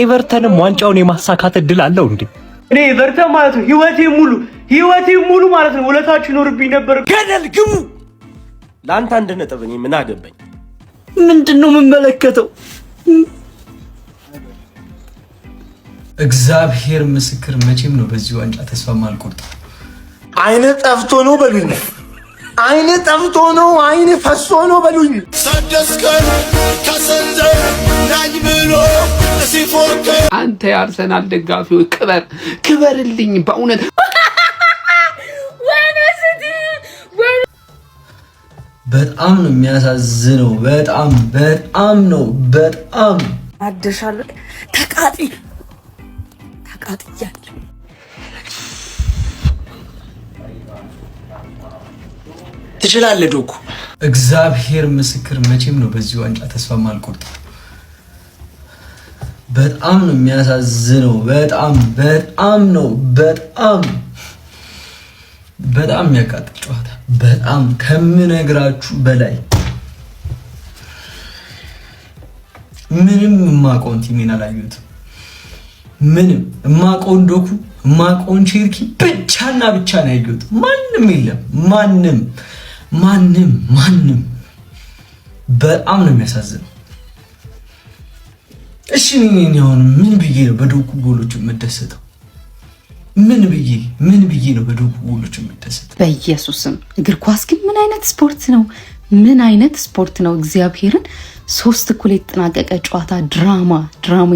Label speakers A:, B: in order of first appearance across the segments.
A: ኤቨርተንም ዋንጫውን የማሳካት እድል አለው እንዴ?
B: እኔ ኤቨርተን ማለት ነው ህይወቴ ሙሉ ማለት ነው ውለታችሁ ይኖርብኝ ነበር።
C: ገደል ግቡ። ለአንተ 1 ነጥብ እኔ ምን አገባኝ?
B: ምንድነው የምመለከተው?
D: እግዚአብሔር ምስክር መቼም ነው በዚህ ዋንጫ ተስፋ ማልቆርጥ።
C: አይነ ጠፍቶ ነው በሉኝ። አይነ ጠፍቶ ነው፣ አይነ ፈሶ ነው በሉኝ።
E: ሰደስከን ከሰንዘር ናኝ ብሎ ሲፎክር
F: አንተ የአርሰናል ደጋፊው ክበርልኝ በእውነት
D: በጣም ነው የሚያሳዝነው። በጣም ነው
G: አደሻለሁ። ተቃጥያለሁ።
C: ትችላለህ ዶኩ።
D: እግዚአብሔር ምስክር መቼም ነው በዚህ ዋንጫ ተስፋ ማልቆርጥ። በጣም ነው የሚያሳዝነው። በጣም የሚያቃጥል ጨዋታ፣ በጣም ከምነግራችሁ በላይ። ምንም የማውቀውን ቲሜን አላየሁትም። ምንም የማውቀውን ዶኩ የማውቀውን ቼርኪ ብቻና ብቻ ነው ያየሁት። ማንም የለም። ማንም በጣም ነው የሚያሳዝነው። እሺ ምን ይሆን? ምን ብዬ ነው በዶኩ ጎሎች የምደሰተው? ምን ብዬ ነው በዶኩ ጎሎች የምደሰተው?
G: በኢየሱስም እግር ኳስ ግን ምን አይነት ስፖርት ነው? እግዚአብሔርን 3 እኩል የተጠናቀቀ ጨዋታ ድራማ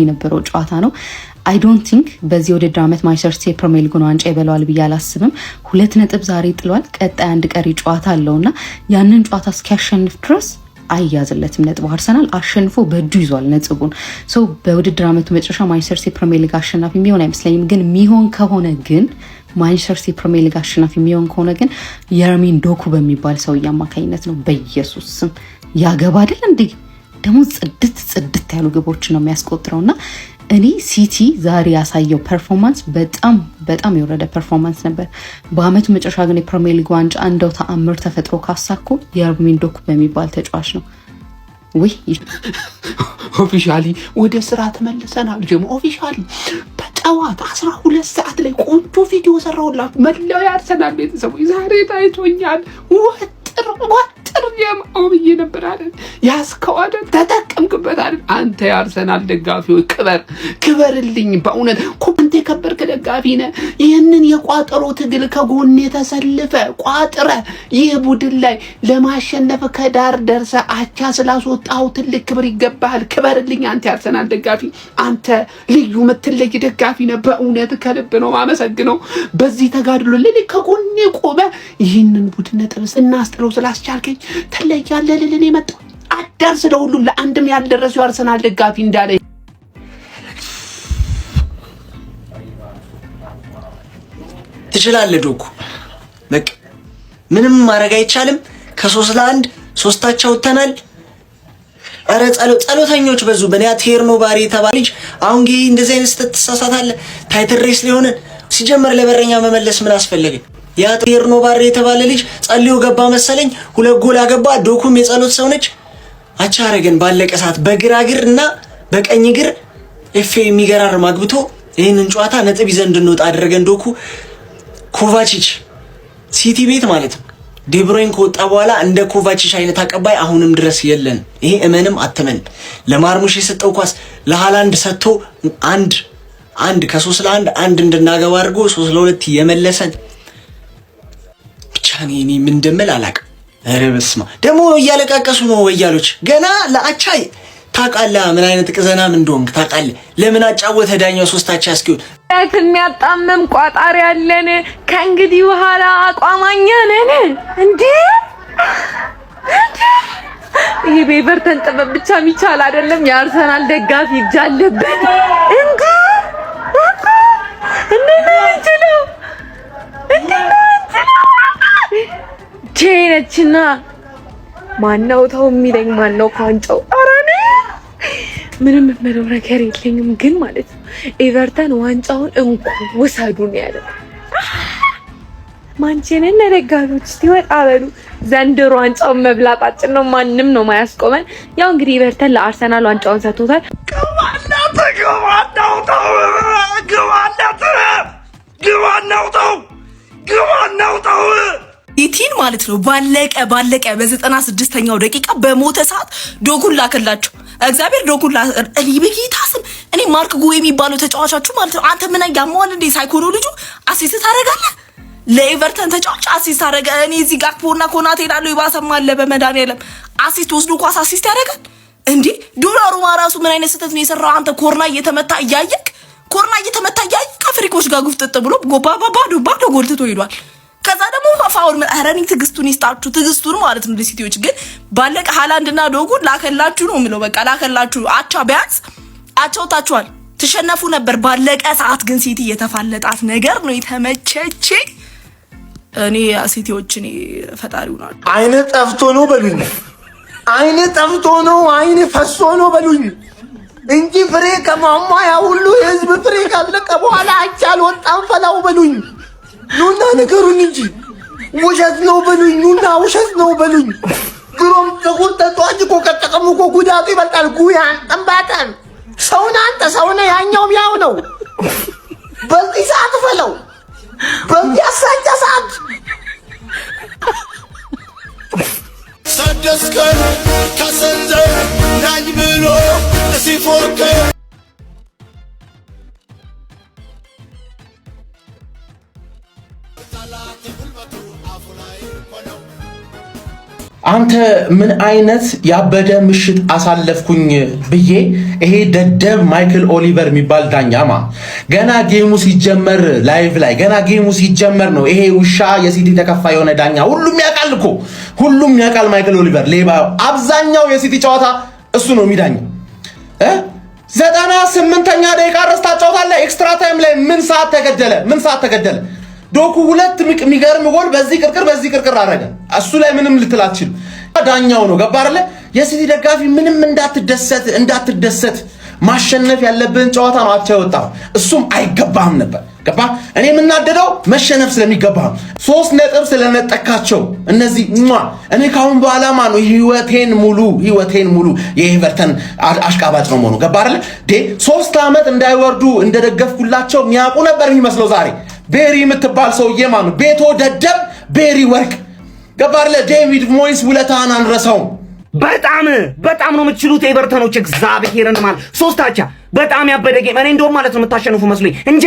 G: የነበረው ጨዋታ ነው። አይ ዶንት ቲንክ በዚህ ውድድር ዓመት ማንቸስተር ሲቲ የፕሪሚየር ሊጉን ዋንጫ ይበላዋል ብዬ አላስብም። 2 ነጥብ ዛሬ ጥሏል። ቀጣይ 1 ቀሪ ጨዋታ አለውና ያንን ጨዋታ እስኪያሸንፍ ድረስ አያዝለትም ነጥቡ። አርሰናል አሸንፎ በእጁ ይዟል ነጥቡን። በውድድር ዓመቱ መጨረሻ ማንቸስተር ሲቲ ፕሪሚየር ሊግ አሸናፊ የሚሆን አይመስለኝም። ግን የሚሆን ከሆነ ግን ማንቸስተር ሲቲ ፕሪሚየር ሊግ አሸናፊ የሚሆን ከሆነ ግን የርሚን ዶኩ በሚባል ሰውዬ አማካኝነት ነው። በኢየሱስ ስም ያገባ አይደል እንዴ? ደግሞ ጽድት ያሉ ግቦች ነው የሚያስቆጥረውና እኔ ሲቲ ዛሬ ያሳየው ፐርፎርማንስ በጣም የወረደ ፐርፎርማንስ ነበር። በአመቱ መጨረሻ ግን የፕሪሚየር ሊግ ዋንጫ እንደው ተአምር ተፈጥሮ ካሳኮ የርሚን ዶኩ በሚባል ተጫዋች ነው። ወይ
F: ኦፊሻሊ ወደ ስራ ተመልሰናል። ጀሞ ኦፊሻሊ በጠዋት 12 ሰዓት ላይ ቆንጆ ቪዲዮ ሰራሁላችሁ። መላው ያርሰናል ቤተሰቦች ዛሬ ታይቶኛል። ወጥር የማው ብዬ ነበር አይደል? ያስከው አይደል? ተጠቀምክበት አይደል? አንተ የአርሰናል ደጋፊው ክበርልኝ በእውነት ኮንቴ ከበርክ ደጋፊ ነህ። ይህንን የቋጠሮ ትግል ከጎን የተሰልፈ ቋጥረ ይህ ቡድን ላይ ለማሸነፍ ከዳር ደርሰ አቻ ስላስወጣው ትልቅ ክብር ይገባሃል። ክበርልኝ አንተ የአርሰናል ደጋፊ። አንተ ልዩ ምትለይ ደጋፊ ነህ። በእውነት ከልብ ነው ማመሰግነው። በዚህ ተጋድሎ ለኔ ከጎኔ ቆመ ይህንን ቡድን ነጥብ እናስጥለው ስላስቻልከኝ ተለያለ ለኔ መጣው አዳር ስለሁሉ ለአንድም ያልደረሰው አርሰናል ደጋፊ እንዳለ
C: ትችላለህ ዶኩ። በቃ ምንም ማድረግ አይቻልም። ከ3 ለ1 ሶስታቸው ወተናል። አረ ጸሎተኞች በዙ። በኒያቴር ነው ባሪ የተባለ ልጅ አሁን ጊዜ እንደዚህ አይነት ተሳሳታለ። ታይትል ሬስ ሊሆን ሲጀመር ለበረኛ መመለስ ምን አስፈለገ? ያ ቴርኖ ባሪ የተባለ ልጅ ጸልዮ ገባ መሰለኝ 2 ጎል አገባ። ዶኩም የጸሎት ሰው ነች። አቻ አረገን ባለቀ ሰዓት በግራ እግር እና በቀኝ እግር ኤፍ የሚገራርም አግብቶ ይሄንን ጨዋታ ነጥብ ይዘን እንድንወጣ አደረገን። ዶኩ ኮቫቺች ሲቲ ቤት ማለት ነው። ዴብሮይን ከወጣ በኋላ እንደ ኮቫቺች አይነት አቀባይ አሁንም ድረስ የለን። ይሄ እመንም አትመን። ለማርሙሽ የሰጠው ኳስ ለሃላንድ ሰጥቶ አንድ ከ3 ለ1 አንድ እንድናገባ አድርጎ 3 ለ2 የመለሰን ብቻ እኔ ምን እንደምል አላውቅም። ኧረ በስመ አብ ደግሞ እያለቃቀሱ ነው ወያሎች ገና ለአቻ ታውቃለህ ምን አይነት ቅዘናም እንደሆንክ ታውቃለህ። ለምን አጫወተ ዳኛው 3 አቻ እስኪሆን
H: የሚያጣመም ቋጣሪ ያለን ከእንግዲህ በኋላ አቋማኛ ነን እንዴ? ይሄ በኤቨርተን ጥበብ ብቻ የሚቻል አይደለም። የአርሰናል ደጋፊ እጅ አለበት እንዴ? ቼነችና ማነው ተው የሚለኝ? ማነው ካንጨው? አራኔ ምንም ምንም ነገር የለኝም፣ ግን ማለት ነው ኤቨርተን ዋንጫውን እንኩ ውሰዱን ያለ ማንቸስተር ደጋፊዎች እስቲ ወጣ በሉ። ዘንድሮ ዋንጫውን መብላታችን ነው፣ ማንም ነው ማያስቆመን። ያው እንግዲህ ኤቨርተን ለአርሰናል ዋንጫውን ሰጥቶታል።
I: ኢቲን ማለት ነው ባለቀ በ96ኛው ደቂቃ በሞተ ሰዓት ዶጉን ላከላቸው። እግዚአብሔር ዶጉን እኔ በጌታ ስም እኔ ማርክ ጎ የሚባለው ተጫዋቻችሁ ማለት ነው። አንተ ምን ያማዋል እንዴ? ሳይኮኖ ልጁ አሲስት ታደርጋለህ ለኤቨርተን ተጫዋች አሲስት ታደርጋ። እኔ እዚህ ጋክፖና ኮናቴ ላለው ይባሰማል በመድኃኒዓለም አሲስት ወስዶ ኳስ አሲስት ያደርጋል እንዴ? ዶናሩማ ራሱ ምን አይነት ስህተት ነው የሰራው? አንተ ኮርና እየተመታ እያየክ ከአፍሪኮች ጋር ጉፍጥጥ ብሎ ባዶ ጎል ትቶ ሄዷል። ከዛ ደግሞ ፋውል አረኒ ትግስቱን ይስጣችሁ፣ ትግስቱን ማለት ነው። ለሲቲዎች ግን ባለቀ ሃላንድና ዶጉን ላከላችሁ ነው የሚለው። በቃ ላከላችሁ። አቻ ቢያንስ አቻውታችኋል፣ ትሸነፉ ነበር። ባለቀ ሰዓት ግን ሲቲ የተፋለጣት ነገር ነው የተመቸቼ። እኔ ሲቲዎች እኔ ፈጣሪው ናቸው።
E: አይነ ጠፍቶ ነው በሉኝ፣ አይነ ጠፍቶ ነው፣ አይነ ፈሶ ነው በሉኝ እንጂ ፍሬ ከማሟያ ሁሉ የህዝብ ፍሬ ካለቀ በኋላ አቻል ወጣም ፈላው በሉኝ። ኑና ነገሩኝ እንጂ ውሸት ነው በሉኝ። ኑና ውሸት ነው በሉኝ። ግሮም ተቆጣጣጭ እኮ ከተቀሙ እኮ ጉዳቱ ይበልጣል። ጉያን ጠምባታን ሰውና አንተ ሰውና ያኛውም ያው ነው። በዚህ ሰዓት ፈለው በዚህ አሳቻ ሰዓት ሰደስከን ከሰንዘር ናኝ ብሎ ሲፎክር
J: አንተ ምን አይነት ያበደ ምሽት አሳለፍኩኝ ብዬ ይሄ ደደብ ማይክል ኦሊቨር የሚባል ዳኛማ ገና ጌሙ ሲጀመር ላይቭ ላይ ገና ጌሙ ሲጀመር ነው ይሄ ውሻ የሲቲ ተከፋይ የሆነ ዳኛ ሁሉም ያውቃል እኮ ሁሉም ያውቃል ማይክል ኦሊቨር ሌባ አብዛኛው የሲቲ ጨዋታ እሱ ነው የሚዳኘው 98ኛ ደቂቃ ረስታ ጨዋታ ኤክስትራ ታይም ላይ ምን ሰዓት ተገደለ ዶኩ ሁለት የሚገርም ጎል በዚህ ቅርቅር አረገ እሱ ላይ ምንም ልትላችል ዳኛው ነው ገባ አይደለ የሲቲ ደጋፊ ምንም እንዳትደሰት ማሸነፍ ያለብን ጨዋታ ነው አቻ ወጣው እሱም አይገባም ነበር ገባ እኔ የምናደደው መሸነፍ ስለሚገባው 3 ነጥብ ስለነጠቃቸው እነዚህ እኔ ካሁን በኋላ ማኑ ህይወቴን ሙሉ የኤቨርተን አሽቃባጭ ነው ሞኑ ገባ አይደለ 3 አመት እንዳይወርዱ እንደደገፍኩላቸው የሚያውቁ ነበር የሚመስለው ዛሬ ቤሪ የምትባል ሰውዬ ማኑ ቤቶ ደደብ ቤሪ ወርቅ ገባርለ ዴቪድ ሞይስ ውለታን አንረሳው
B: በጣም ነው የምትችሉት ኤቨርተኖች እግዚአብሔርን ማለት ሶስታቻ በጣም ያበደ ጌም እኔ እንደውም ማለት ነው የምታሸንፉ መስሎኝ እንጂ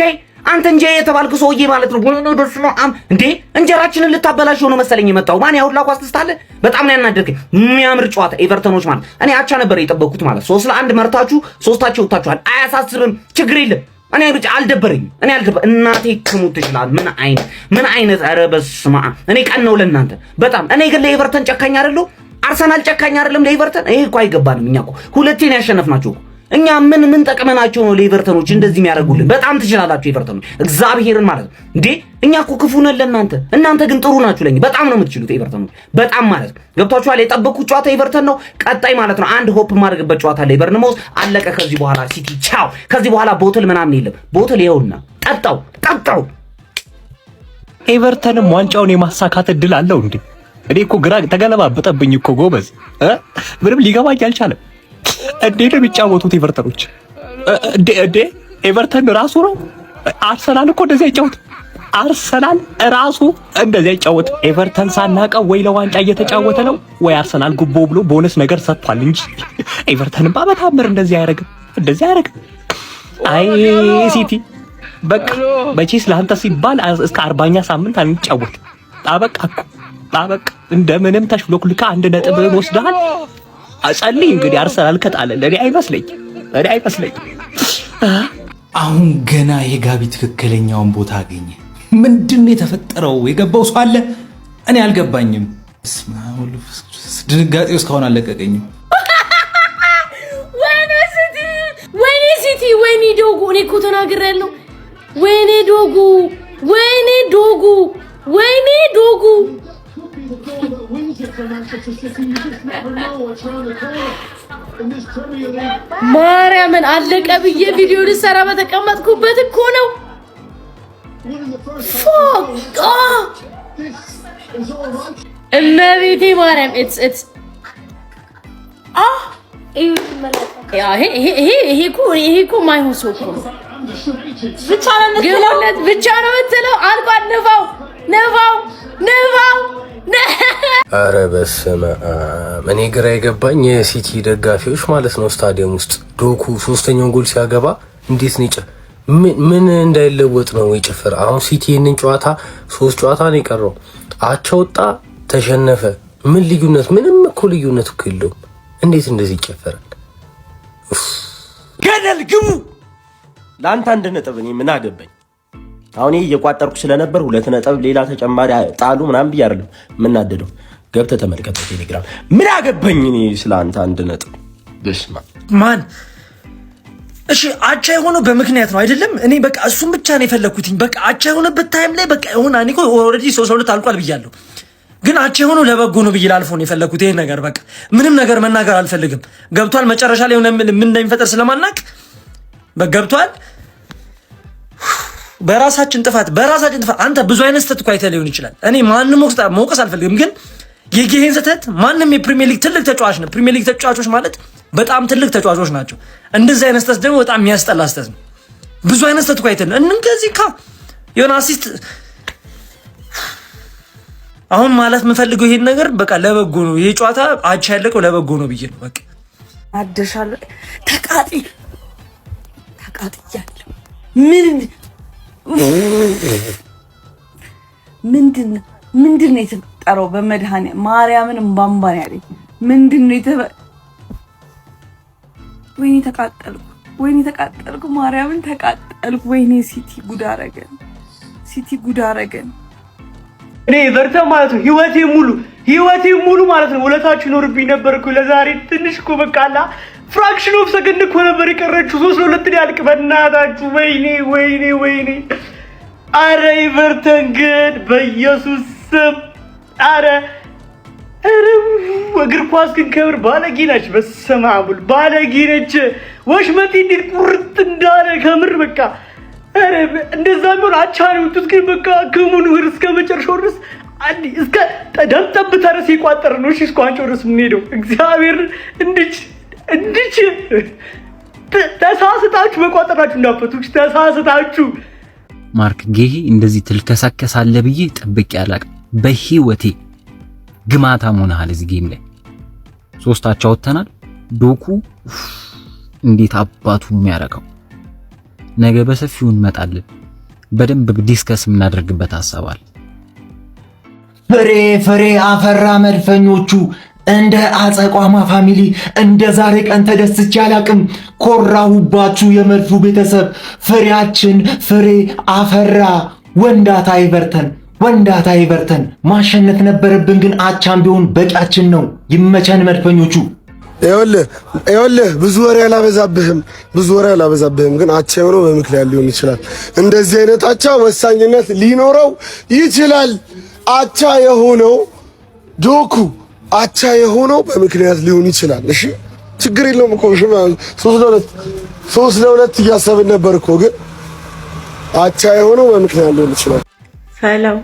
B: የተባልኩ ሰውዬ ማለት ነው ወይኔ በስመ አብ እንዴ እንጀራችንን ልታበላሽ ሆኖ መሰለኝ የመጣው ማን ያውላ ኳስ ተስታለ በጣም ነው ያናደርከኝ የሚያምር ጨዋታ ኤቨርተኖች ማለት እኔ አቻ ነበር የጠበቁት ማለት 3-1 መርታችሁ ሶስታችሁ ወጣችኋል አያሳስብም ችግር የለም እኔ ብቻ አልደበረኝም እናቴ ከሞት ይችላል ምን አይነት ኧረ በስመ አብ እኔ ቀን ነው ለእናንተ በጣም እኔ ግን ለኤቨርተን ጨካኝ አይደለሁ አርሰናል ጨካኝ አይደለም ለኤቨርተን ይሄ እኮ አይገባንም እኛ እኮ ሁለቴን ያሸነፍናችሁ እኛ ምን ጠቅመናቸው ነው ለኤቨርተኖች እንደዚህ የሚያደርጉልን በጣም ትችላላችሁ ኤቨርተኖች እግዚአብሔርን ማለት ነው እንዴ እኛ እኮ ክፉ ነን ለእናንተ እናንተ ግን ጥሩ ናችሁ ለኛ በጣም ነው የምትችሉት ኤቨርተኖች በጣም ማለት ገብቷችኋል የጠበቁት ጨዋታ ኤቨርተን ነው ቀጣይ ማለት ነው አንድ ሆፕ ማድረግበት ጨዋታ ላይ በርንሞስ አለቀ ከዚህ በኋላ ሲቲ ቻው ከዚህ በኋላ ቦትል ምናምን የለም ቦትል ይኸውና ጠጣው
A: ኤቨርተንም ዋንጫውን የማሳካት እድል አለው እንዴ እኔ እኮ ግራ ተገለባበጠብኝ እኮ ጎበዝ ምንም ሊገባኝ አልቻለም እንዴት ነው የሚጫወቱት ኤቨርተኖች ኤቨርተን ራሱ ነው አርሰናል እኮ እንደዚህ አይጫወት አርሰናል ራሱ እንደዚህ አይጫወት ኤቨርተን ሳናቀው ወይ ለዋንጫ እየተጫወተ ነው ወይ አርሰናል ጉቦ ብሎ ቦነስ ነገር ሰጥቷል እንጂ ኤቨርተን በታምር እንደዚህ አያረግም አይ ሲቲ በቃ በቺስ ለአንተ ሲባል እስከ 40ኛ ሳምንት አንጫወት አበቃ እንደምንም ተሽሎክልካ 1 ነጥብ ወስደሃል አጸልይ እንግዲህ አርሰናል ከጣለ ለኔ አይመስለኝ
D: አሁን ገና የጋቢ ትክክለኛውን ቦታ አገኘ ምንድነው የተፈጠረው የገባው ሰው አለ እኔ አልገባኝም ድንጋጤ እስካሁን አለቀቀኝም
K: ወይኔ ሲቲ ወይኔ ዶጉ እኔ እኮ ተናግሬያለሁ ወይኔ ዶጉ ማርያምን አለቀ ብዬ ቪዲዮ ልሰራ በተቀመጥኩበት እኮ ነው እመቤቴ ማርያም it's ይሄ እኮ ማይሆን ሰው እኮ ብቻ ነው የምትለው። አልቋል። ንፋው
L: ኧረ በስመ አብ። እኔ ግራ የገባኝ የሲቲ ደጋፊዎች ማለት ነው ስታዲየም ውስጥ ዶኩ ሶስተኛውን ጎል ሲያገባ እንዴት ነው ምን እንዳይለወጥ ነው የጨፈረ? አሁን ሲቲ ይህንን ጨዋታ 3 ጨዋታ ነው የቀረው፣ አቻ ወጣ፣ ተሸነፈ። ምን ልዩነት? ምንም እኮ ልዩነት እኮ የለውም። እንዴት እንደዚህ ይጨፈራል?
A: ገደል ግቡ። ለአንተ 1 ነጥብ እኔ ምን አገባኝ? አሁን ይሄ እየቋጠርኩ ስለነበር 2 ነጥብ ሌላ ተጨማሪ ጣሉ ምናምን ብዬ አይደለም የምናደደው። ገብተህ ተመልከት ቴሌግራም። ምን አገባኝ እኔ ስለአንተ 1 ነጥብ። በስማ
M: ማን እሺ አቻ የሆነው በምክንያት ነው አይደለም? እኔ በቃ እሱም ብቻ ነው የፈለኩትኝ። በቃ አቻ የሆነበት ታይም ላይ በቃ ይሁን አኒኮ ኦልሬዲ 3-2 አልቋል ብያለሁ። ግን አቻ የሆነው ለበጎ ነው ብዬ ላልፎ ነው የፈለኩት። ይሄን ነገር በቃ ምንም ነገር መናገር አልፈልግም። ገብቷል? መጨረሻ ላይ ምን እንደሚፈጠር ስለማናቅ በገብቷል። በራሳችን ጥፋት አንተ ብዙ አይነት ስህተት እኮ አይተህ ሊሆን ይችላል። እኔ ማንንም መውቀስ አልፈልግም። ግን የጌሄን ስህተት ማንም የፕሪሚየር ሊግ ትልቅ ተጫዋች ነው። ፕሪሚየር ሊግ ተጫዋቾች ማለት በጣም ትልቅ ተጫዋቾች ናቸው። እንደዚህ አይነት ስህተት ደግሞ በጣም የሚያስጠላ ስህተት ነው። ብዙ አይነት ስህተት እኮ አይተህ እንደዚህ የሆነ አሲስት አሁን ማለት የምፈልገው ይሄን ነገር በቃ ለበጎ ነው። ይሄ ጨዋታ አቻ ያለቀው ለበጎ ነው ብዬ ነው። በቃ
I: አደሻለሁ። ተቃጥያለሁ። ምንድን ነው የተፈጠረው? በመድኃኒዓለም ማርያምን እምባምባን ያለኝ ምንድን ነው ወይኔ ተቃጠልኩ፣ ማርያምን ተቃጠልኩ። ወይኔ ሲቲ ጉድ አረገን።
A: እኔ ኤቨርተን ማለት ነው ህይወቴ ሙሉ ማለት ነው ውለታችሁ ይኖርብኝ ነበር እኮ። ለዛሬ ትንሽ እኮ በቃ አላ ፍራክሽን ኦፍ ሰከንድ እኮ ነበር የቀረችው። 3-2 ያልቅ በእናታችሁ። ወይኔ አረ ኤቨርተን ግን በኢየሱስ ስም አረ እግር ኳስ ግን ከምር ባለጌ ነች። በስመ አብ ባለጌ ነች። ወሽመጤ እንዴት ቁርጥ እንዳለ ከምር በቃ አረ እንደዛ ቢሆን አቻ ነው የወጡት። ግን በቃ ከሙኑ እስከ መጨረሻው ድረስ እስከ ደም ጠብታ ድረስ የቋጠረ ነው። እሺ እስከ ዋንጫው ድረስ የምንሄደው እግዚአብሔር እንድች ተሳስታችሁ መቋጠራችሁ እንዳፈቱ ተሳስታችሁ።
N: ማርክ ጌሂ እንደዚህ ትልከሳከሳለህ ብዬ ጠብቄ አላቅም በህይወቴ። ግማታም ሆነሃል እዚህ ጌም ላይ 3 አቻ ወጥተናል። ዶኩ እንዴት አባቱ የሚያረጋው ነገ በሰፊው እንመጣለን። በደንብ ዲስከስ የምናደርግበት ሐሳባል።
E: ፍሬ አፈራ መድፈኞቹ እንደ አጸቋማ ፋሚሊ እንደ ዛሬ ቀን ተደስቼ አላቅም። ኮራሁባችሁ የመድፉ ቤተሰብ። ፍሬያችን ፍሬ አፈራ። ወንዳታ ኤቨርተን ማሸነፍ ነበረብን፣ ግን አቻም ቢሆን በቂያችን ነው። ይመቸን መድፈኞቹ።
O: ይኸውልህ ብዙ ወሬ አላበዛብህም፣ ግን አቻ የሆነው በምክንያት ሊሆን ይችላል። እንደዚህ አይነት አቻ ወሳኝነት ሊኖረው ይችላል። አቻ የሆነው ዶኩ አቻ የሆነው በምክንያት ሊሆን ይችላል። እሺ ችግር የለውም እኮ 3-2 እያሰብን ነበር እኮ፣ ግን አቻ የሆነው በምክንያት ሊሆን ይችላል።
P: ፈላው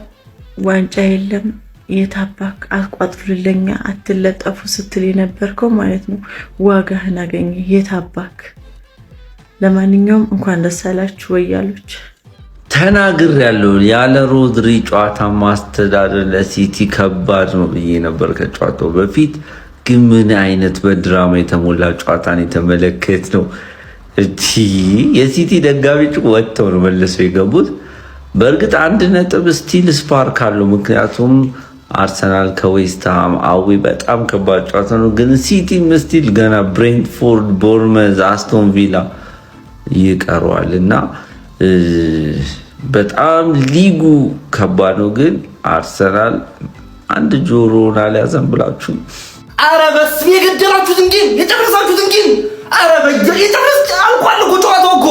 P: ዋንጫ የለም የታባክ አቋጥሩልኛ አትለጠፉ ስትል የነበርከው ማለት ነው። ዋጋህን አገኘ የታባክ። ለማንኛውም እንኳን ደስ አላችሁ ወያሎች።
Q: ተናግር ያለው ያለ ሮድሪ ጨዋታ ማስተዳደር ለሲቲ ከባድ ነው ብዬ ነበር ከጨዋታው በፊት። ግን ምን አይነት በድራማ የተሞላ ጨዋታን የተመለከት ነው። የሲቲ ደጋፊዎች ወጥተው ነው መልሰው የገቡት። በእርግጥ 1 ነጥብ ስቲል ስፓርክ አለው፣ ምክንያቱም አርሰናል ከዌስትሃም አዊ በጣም ከባድ ጨዋታ ነው። ግን ሲቲም ስቲል ገና ብሬንትፎርድ፣ ቦርመዝ፣ አስቶን ቪላ ይቀረዋል እና በጣም ሊጉ ከባድ ነው። ግን አርሰናል አንድ ጆሮን አልያዘም ብላችሁ
B: አረ በስመ የገደላችሁትን ጌም የጨረሳችሁትን ጌም አረ የጨረስ አልቋል እኮ ጨዋታው እኮ።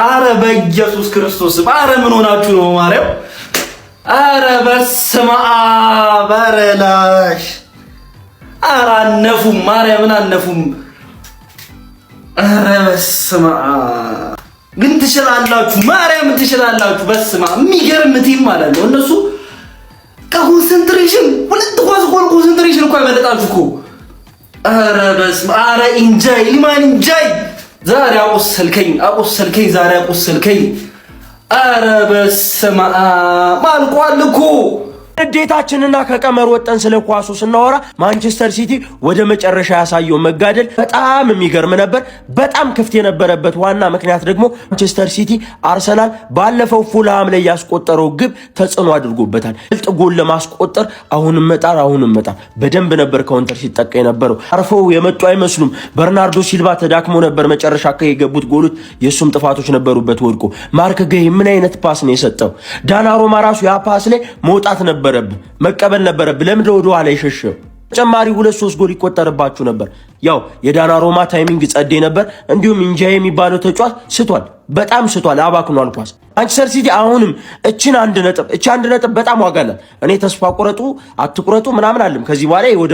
B: አረ በኢየሱስ ክርስቶስ አረ ምን ሆናችሁ ነው ማርያም? አረ በስመ አብ አረ ላሽ አረ አነፉም ማርያምን አነፉም። አረ በስመ አብ
R: ግን ትችላላችሁ፣ ማርያም ትችላላችሁ። በስማ የሚገርም ቲም ማለት ነው። እነሱ ከኮንሰንትሬሽን ሁለት ኳስ ጎል ኮንሰንትሬሽን እኮ አይበለጣችሁ እኮ። ኧረ በስማ ኧረ ኢንጃይ ኢማን ኢንጃይ ዛሬ አቆሰልከኝ ዛሬ አቆሰልከኝ። ኧረ በስማ ማልቋል እኮ።
E: ንዴታችንና ከቀመር ወጠን ስለ ኳሱ ስናወራ ማንቸስተር ሲቲ ወደ መጨረሻ ያሳየው መጋደል በጣም የሚገርም ነበር። በጣም ክፍት የነበረበት ዋና ምክንያት ደግሞ ማንቸስተር ሲቲ አርሰናል ባለፈው ፉልሃም ላይ ያስቆጠረው ግብ ተጽዕኖ አድርጎበታል። ግልጥ ጎል ለማስቆጠር አሁንም መጣር በደንብ ነበር ካውንተር ሲጠቃ የነበረው። አርፈው የመጡ አይመስሉም። በርናርዶ ሲልቫ ተዳክሞ ነበር መጨረሻ የገቡት ጎሎች የሱም ጥፋቶች ነበሩበት ወድቆ። ማርክ ጌይ ምን አይነት ፓስ ነው የሰጠው? ዳናሮማ ራሱ ያ ፓስ ላይ መውጣት ነበር መቀበል ነበረብህ። ለምን ወደ ኋላ ይሸሸው? ተጨማሪ 2-3 ጎል ይቆጠርባችሁ ነበር። ያው የዳናሮማ ታይሚንግ ጸዴ ነበር። እንዲሁም ኢንጃይ የሚባለው ተጫዋች ስቷል፣ በጣም ስቷል፣ አባክኗል ኳስ። ማንቸስተር ሲቲ አሁንም እቺን አንድ ነጥብ በጣም ዋጋ አላት። እኔ ተስፋ ቁረጡ አትቁረጡ ምናምን አለም። ከዚህ በኋላ ወደ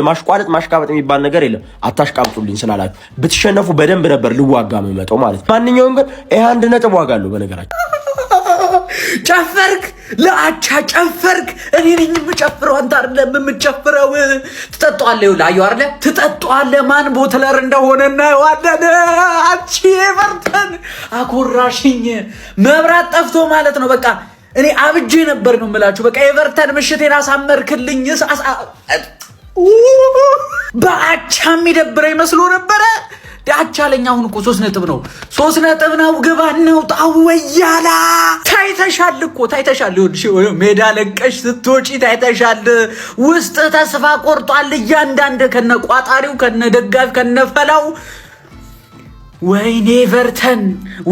E: ማሽቃበጥ የሚባል ነገር የለም። አታሽቃብጡልኝ ስላላችሁ ብትሸነፉ በደንብ ነበር ልዋጋ መመጣው ማለት። ማንኛውም ግን ይሄ አንድ ነጥብ ዋጋ አለው በነገራችን።
M: ጨፈርክ ለአቻ ጨፈርክ። እኔ ነኝ የምጨፍረው አንተ አይደለም የምጨፍረው። ትጠጣዋለህ ይኸውልህ፣ አየሁ አይደለ? ትጠጣዋለህ። ማን ቦትለር እንደሆነ እናየዋለን። አንቺ ኤቨርተን አኮራሽኝ። መብራት ጠፍቶ ማለት ነው። በቃ እኔ አብጄ ነበር ነው የምላችሁ። በቃ ኤቨርተን ምሽቴን አሳመርክልኝ። በአቻ የሚደብረኝ መስሎ ነበረ። ዳቻ ለኛ አሁን እኮ 3 ነጥብ ነው። 3 ነጥብ ነው። ግባን ነው ጣወያላ ታይተሻል እኮ ታይተሻል። ሜዳ ለቀሽ ስትወጪ ታይተሻል። ውስጥ ተስፋ ቆርጧል። እያንዳንድ ከነ ቋጣሪው ከነ ደጋፊ ከነ ፈላው። ወይኔ ኤቨርተን፣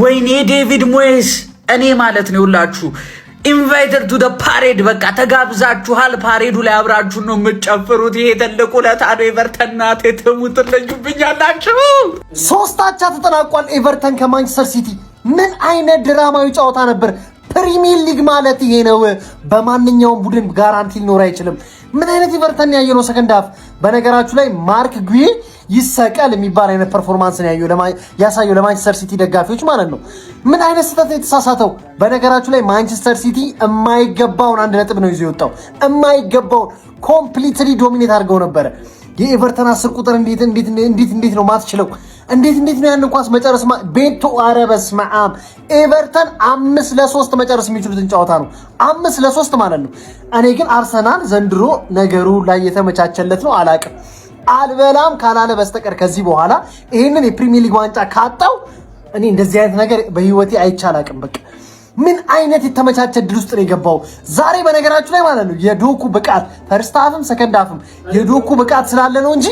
M: ወይኔ ዴቪድ ሞይስ። እኔ ማለት ነው ሁላችሁ ኢንቫይትድ ቱ ደ ፓሬድ። በቃ ተጋብዛችኋል። ፓሬዱ ላይ አብራችሁ ነው የምትጨፍሩት። ይሄ ትልቁ ለታዶ ኤቨርተን ናት። ተሙት ለዩብኛላችሁ።
S: 3 አቻ ተጠናቋል። ኤቨርተን ከማንቸስተር ሲቲ ምን አይነት ድራማዊ ጨዋታ ነበር! ፕሪሚየር ሊግ ማለት ይሄ ነው። በማንኛውም ቡድን ጋራንቲ ሊኖር አይችልም። ምን አይነት ኤቨርተን ያየነው ሰከንድ ሃፍ። በነገራችሁ ላይ ማርክ ጉዌ ይሰቀል የሚባል አይነት ፐርፎርማንስ ነው ያሳየው ለማንቸስተር ሲቲ ደጋፊዎች ማለት ነው። ምን አይነት ስህተት የተሳሳተው። በነገራችሁ ላይ ማንቸስተር ሲቲ የማይገባውን 1 ነጥብ ነው ይዞ የወጣው። የማይገባውን ኮምፕሊትሊ ዶሚኔት አድርገው ነበረ። የኤቨርተን 10 ቁጥር እንዴት ነው ማትችለው? እንዴት ነው ያን ኳስ መጨረስ ቤቶ አረበስ ማአም ኤቨርተን 5-3 መጨረስ የሚችሉትን ጨዋታ ነው 5-3 ማለት ነው። እኔ ግን አርሰናል ዘንድሮ ነገሩ ላይ የተመቻቸለት ነው። አላቅም አልበላም ካላለ በስተቀር ከዚህ በኋላ ይሄንን የፕሪሚየር ሊግ ዋንጫ ካጣው እኔ እንደዚህ አይነት ነገር በህይወቴ አይቻላቅም። በቃ ምን አይነት የተመቻቸ ድል ውስጥ ነው የገባው ዛሬ። በነገራችሁ ላይ ማለት ነው የዶኩ ብቃት ፈርስት ሃፍም ሰከንድ ሃፍም የዶኩ ብቃት ስላለ ነው እንጂ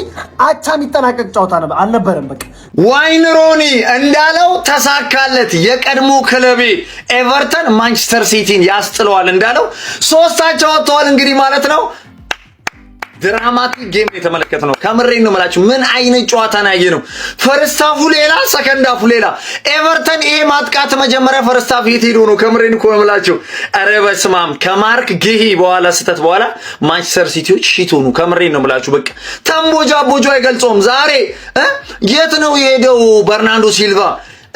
S: አቻ የሚጠናቀቅ ጨዋታ አልነበረም። በቃ
T: ዋይን ሮኒ እንዳለው ተሳካለት። የቀድሞ ክለቤ ኤቨርተን ማንቸስተር ሲቲን ያስጥለዋል እንዳለው 3 አቻ ወጥተዋል እንግዲህ ማለት ነው። ድራማቲክ ጌም የተመለከተ ነው። ከምሬን ነው የምላችሁ። ምን አይነት ጨዋታ ነው ያየነው? ፈርስት ሃፉ ሌላ፣ ሰከንድ ሃፉ ሌላ። ኤቨርተን ይሄ ማጥቃት መጀመሪያ ፈርስት ሃፍ የት ሄዶ ነው? ከምሬን እኮ ነው የምላችሁ። ኧረ በስመ አብ። ከማርክ ጌሂ በኋላ ስህተት በኋላ ማንቸስተር ሲቲዎች ሺት ሆኑ። ከምሬን ነው የምላችሁ። በቃ ተንቦጃቦጆ አይገልጸውም። ዛሬ የት ነው የሄደው በርናርዶ ሲልቫ?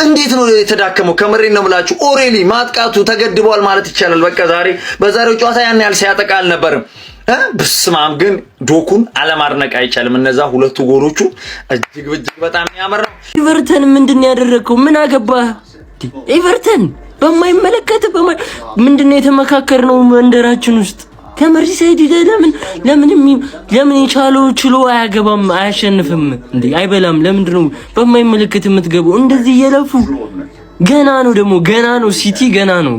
T: እንዴት ነው የተዳከመው? ከምሬን ነው የምላችሁ። ኦሬሊ ማጥቃቱ ተገድቧል ማለት ይቻላል። በቃ ዛሬ በዛሬው ጨዋታ ያን ያህል ሲያጠቃ አልነበረም። በስማም ግን ዶኩን አለማድነቅ አይቻልም። እነዛ 2 ጎሎቹ እጅግ በጣም ያመራ።
K: ኤቨርተን ምንድነው ያደረከው? ምን አገባህ? ኤቨርተን በማይመለከት ምንድነው የተመካከርነው መንደራችን ውስጥ ከመርሲሳይድ ለምን የቻለው ችሎ አያገባም አያሸንፍም እንዴ? አይበላም። ለምንድነው በማይመለከት የምትገባው? እንደዚህ እየለፉ ገና ነው ደግሞ ገና ነው። ሲቲ ገና ነው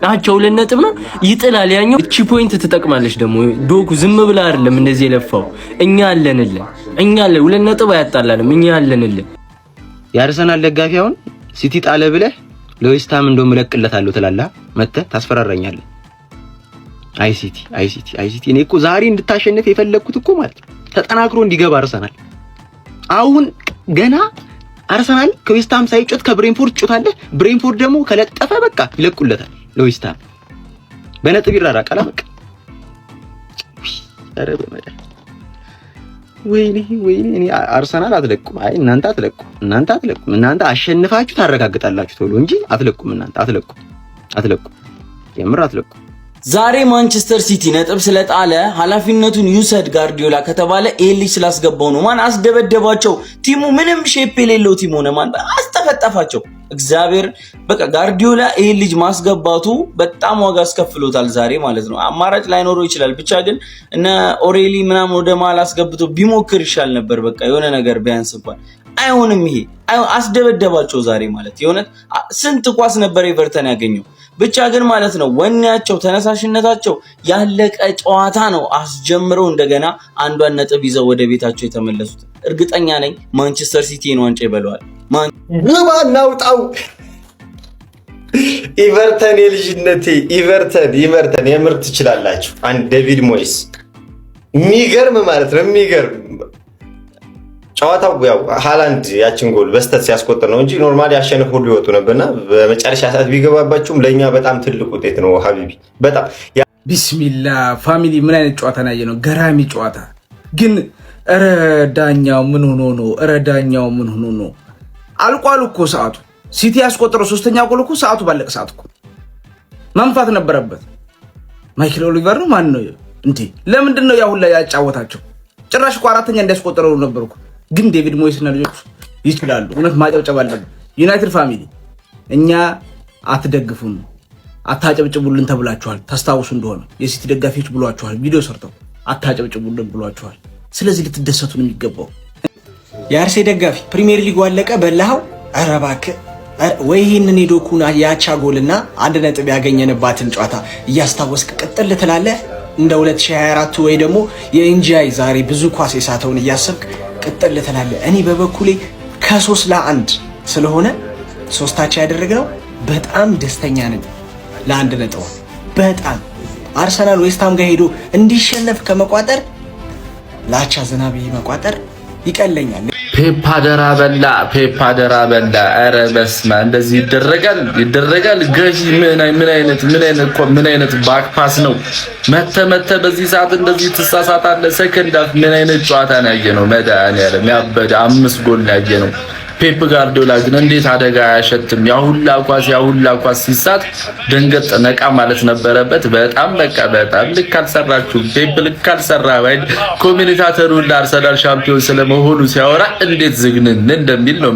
K: ናቸው 2 ነጥብ ነው ይጥላል። ያኛው እቺ ፖይንት ትጠቅማለች ደግሞ። ዶኩ ዝም ብላ አይደለም እንደዚህ የለፋው። እኛ አለን 2 ነጥብ አያጣላንም። እኛ አለንልን።
U: የአርሰናል ደጋፊ አሁን ሲቲ ጣለ ብለህ ለዌስትሃም እንደው መለቅለታለሁ ትላለህ። መተህ ታስፈራራኛለህ። አይ ሲቲ እኔ እኮ ዛሬ እንድታሸንፍ የፈለኩት እኮ ማለት ተጠናክሮ እንዲገባ አርሰናል። አሁን ገና አርሰናል ከዌስትሃም ሳይጮት ከብሬንፎርድ ጮታለህ። ብሬንፎርድ ደግሞ ከለጠፈ በቃ ይለቁለታል። ለዌስትሃም በነጥብ ይራራቃል። በቃ ኧረ በመዳ ወይኔ እኔ አርሰናል አትለቁም። አይ እናንተ አትለቁም። እናንተ አሸንፋችሁ ታረጋግጣላችሁ ቶሎ እንጂ አትለቁም። እናንተ አትለቁም። የምር አትለቁም።
G: ዛሬ ማንቸስተር ሲቲ ነጥብ ስለጣለ ኃላፊነቱን ይውሰድ ጋርዲዮላ ከተባለ ይሄን ልጅ ስላስገባው ነው። ማን አስደበደባቸው? ቲሙ ምንም ሼፕ የሌለው ቲም ሆነ። ማን አስጠፈጠፋቸው? እግዚአብሔር በቃ ጋርዲዮላ ይሄን ልጅ ማስገባቱ በጣም ዋጋ አስከፍሎታል ዛሬ ማለት ነው። አማራጭ ላይኖረው ይችላል፣ ብቻ ግን እነ ኦሬሊ ምናምን ወደ መሃል አስገብቶ ቢሞክር ይሻል ነበር። በቃ የሆነ ነገር ቢያንስ እንኳን አይሆንም። ይሄ አስደበደባቸው ዛሬ ማለት የሆነ ስንት ኳስ ነበር ኤቨርተን ያገኘው። ብቻ ግን ማለት ነው ወኔያቸው ተነሳሽነታቸው ያለቀ ጨዋታ ነው አስጀምረው እንደገና አንዷን ነጥብ ይዘው ወደ ቤታቸው የተመለሱት። እርግጠኛ ነኝ ማንቸስተር ሲቲን ዋንጫ ይበለዋል።
T: ማን ናውጣው ኢቨርተን የልጅነቴ ኢቨርተን የምር ትችላላችሁ። አንድ ዴቪድ ሞይስ የሚገርም ማለት ነው የሚገርም ጨዋታው ያው ሃላንድ ያችን ጎል በስተት ሲያስቆጥር ነው እንጂ ኖርማሊ ያሸነፈ ሁሉ ይወጡ ነበርና በመጨረሻ ሰዓት ቢገባባችሁም ለኛ በጣም ትልቅ ውጤት ነው ሀቢቢ። በጣም
D: ቢስሚላ ፋሚሊ ምን አይነት ጨዋታ ነው ያየነው? ገራሚ ጨዋታ ግን ኧረ ዳኛው ምን ሆኖ ነው? አልቋል እኮ ሰዓቱ። ሲቲ ያስቆጠረው ሶስተኛ ጎል እኮ ሰዓቱ ባለቀ ሰዓት እኮ መንፋት ነበረበት። ማይክል ኦሊቨር ነው ማን ነው እንዴ? ለምንድን ነው ያሁን ላይ ያጫወታቸው? ጭራሽ እኮ አራተኛ እንዲያስቆጠረው ነበር እኮ። ግን ዴቪድ ሞይስ እና ልጆቹ ይችላሉ። እውነት ማጨብጨብ አለብን። ዩናይትድ ፋሚሊ እኛ አትደግፉን አታጨብጭቡልን ተብላችኋል። ታስታውሱ እንደሆነ የሲቲ ደጋፊዎች ብሏችኋል፣ ቪዲዮ ሰርተው አታጨብጭቡልን ብሏችኋል። ስለዚህ ልትደሰቱ ነው የሚገባው።
M: የአርሴ ደጋፊ ፕሪሚየር ሊግ አለቀ በላው። ኧረ እባክህ ወይ ይህንን የዶኩና የአቻ ጎልና 1 ነጥብ ያገኘንባትን ጨዋታ እያስታወስክ ቅጥል ትላለህ እንደ 2024 ወይ ደግሞ የኤንጂአይ ዛሬ ብዙ ኳስ የሳተውን እያሰብክ ቅጥል ትላለህ። እኔ በበኩሌ ከ3-1 ስለሆነ ሶስታቸው ያደረግነው በጣም ደስተኛ ነኝ። ለ1 ነጥብ በጣም አርሰናል ዌስትሃም ጋር ሄዶ እንዲሸነፍ ከመቋጠር ላቻ ዝናብ መቋጠር ይቀለኛል።
Q: ፔፕ አደራ በላ። ኧረ በስመ አብ እንደዚህ ይደረጋል። ገዢ ምን አይነት ባክፓስ ነው? መተ በዚህ ሰዓት እንደዚህ ትሳሳታለህ። ሰከንድ አፍ ምን አይነት ጨዋታ ነው ያየነው? መድኃኒዓለም ያበደ 5 ጎል ነው ያየነው። ፔፕ ጋርዲዮላ ግን እንዴት አደጋ አያሸትም? ያሁላ ኳስ ሲሳት ደንገጥ ነቃ ማለት ነበረበት። በጣም ልክ አልሰራችሁም። ፔፕ ልክ አልሰራ ወይ ኮሜንታተሩ ለአርሰናል ሻምፒዮን ስለመሆኑ ሲያወራ እንዴት ዝግንን እንደሚል ነው።